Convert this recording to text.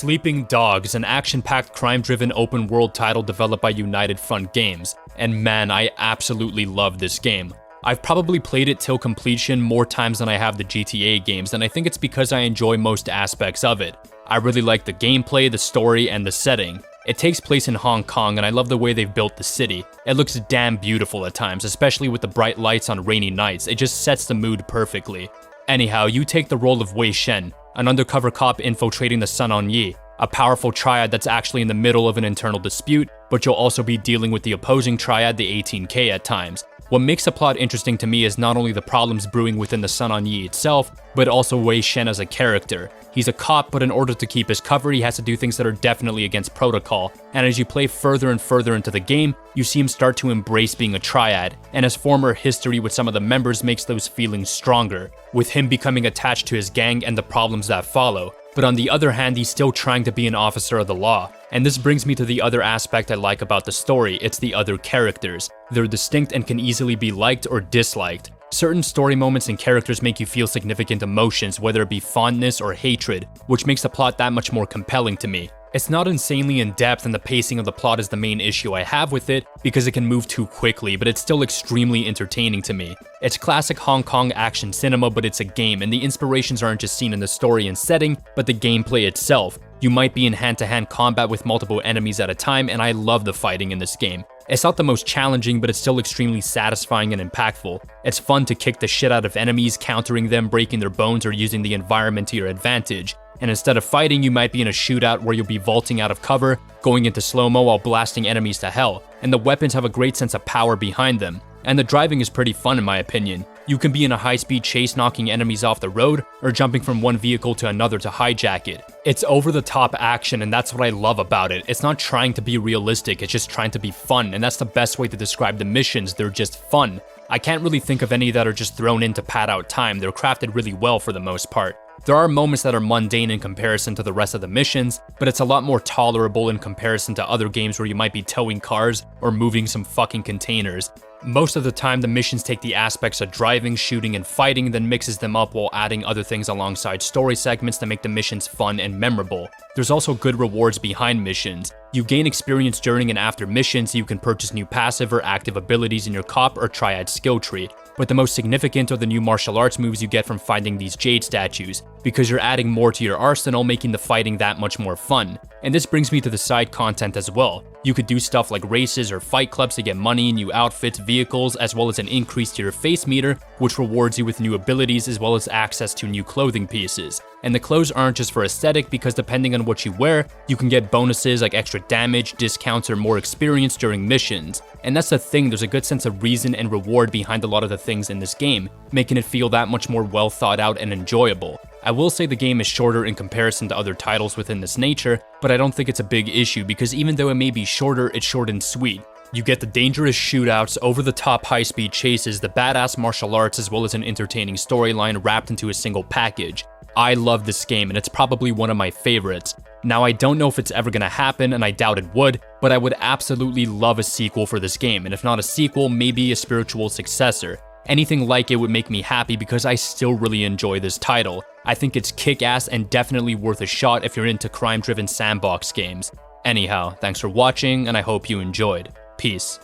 Sleeping Dogs, an action-packed crime-driven open-world title developed by United Front Games, and man, I absolutely love this game. I've probably played it till completion more times than I have the GTA games, and I think it's because I enjoy most aspects of it. I really like the gameplay, the story, and the setting. It takes place in Hong Kong, and I love the way they've built the city. It looks damn beautiful at times, especially with the bright lights on rainy nights. It just sets the mood perfectly. Anyhow, you take the role of Wei Shen, an undercover cop infiltrating the Sun On Yi, a powerful triad that's actually in the middle of an internal dispute, but you'll also be dealing with the opposing triad, the 18K, at times. What makes the plot interesting to me is not only the problems brewing within the Sun On Yi itself, but also Wei Shen as a character. He's a cop, but in order to keep his cover, he has to do things that are definitely against protocol, and as you play further and further into the game, you see him start to embrace being a triad, and his former history with some of the members makes those feelings stronger, with him becoming attached to his gang and the problems that follow. But on the other hand, he's still trying to be an officer of the law. And this brings me to the other aspect I like about the story, it's the other characters. They're distinct and can easily be liked or disliked. Certain story moments and characters make you feel significant emotions, whether it be fondness or hatred, which makes the plot that much more compelling to me. It's not insanely in-depth, and the pacing of the plot is the main issue I have with it because it can move too quickly, but it's still extremely entertaining to me. It's classic Hong Kong action cinema, but it's a game, and the inspirations aren't just seen in the story and setting, but the gameplay itself. You might be in hand-to-hand combat with multiple enemies at a time, and I love the fighting in this game. It's not the most challenging, but it's still extremely satisfying and impactful. It's fun to kick the shit out of enemies, countering them, breaking their bones, or using the environment to your advantage. And instead of fighting, you might be in a shootout where you'll be vaulting out of cover, going into slow-mo while blasting enemies to hell, and the weapons have a great sense of power behind them. And the driving is pretty fun in my opinion. You can be in a high-speed chase knocking enemies off the road, or jumping from one vehicle to another to hijack it. It's over-the-top action, and that's what I love about it. It's not trying to be realistic, it's just trying to be fun, and that's the best way to describe the missions. They're just fun. I can't really think of any that are just thrown in to pad out time. They're crafted really well for the most part. There are moments that are mundane in comparison to the rest of the missions, but it's a lot more tolerable in comparison to other games where you might be towing cars or moving some fucking containers. Most of the time, the missions take the aspects of driving, shooting, and fighting, then mixes them up while adding other things alongside story segments to make the missions fun and memorable. There's also good rewards behind missions. You gain experience during and after missions, so you can purchase new passive or active abilities in your cop or triad skill tree. But the most significant are the new martial arts moves you get from finding these jade statues, because you're adding more to your arsenal, making the fighting that much more fun. And this brings me to the side content as well. You could do stuff like races or fight clubs to get money, new outfits, vehicles, as well as an increase to your face meter, which rewards you with new abilities as well as access to new clothing pieces. And the clothes aren't just for aesthetic, because depending on what you wear, you can get bonuses like extra damage, discounts, or more experience during missions. And that's the thing, there's a good sense of reason and reward behind a lot of the things in this game, making it feel that much more well thought out and enjoyable. I will say the game is shorter in comparison to other titles within this nature, but I don't think it's a big issue because even though it may be shorter, it's short and sweet. You get the dangerous shootouts, over-the-top high-speed chases, the badass martial arts, as well as an entertaining storyline wrapped into a single package. I love this game, and it's probably one of my favorites. Now, I don't know if it's ever gonna happen, and I doubt it would, but I would absolutely love a sequel for this game, and if not a sequel, maybe a spiritual successor. Anything like it would make me happy because I still really enjoy this title. I think it's kick-ass and definitely worth a shot if you're into crime-driven sandbox games. Anyhow, thanks for watching, and I hope you enjoyed. Peace.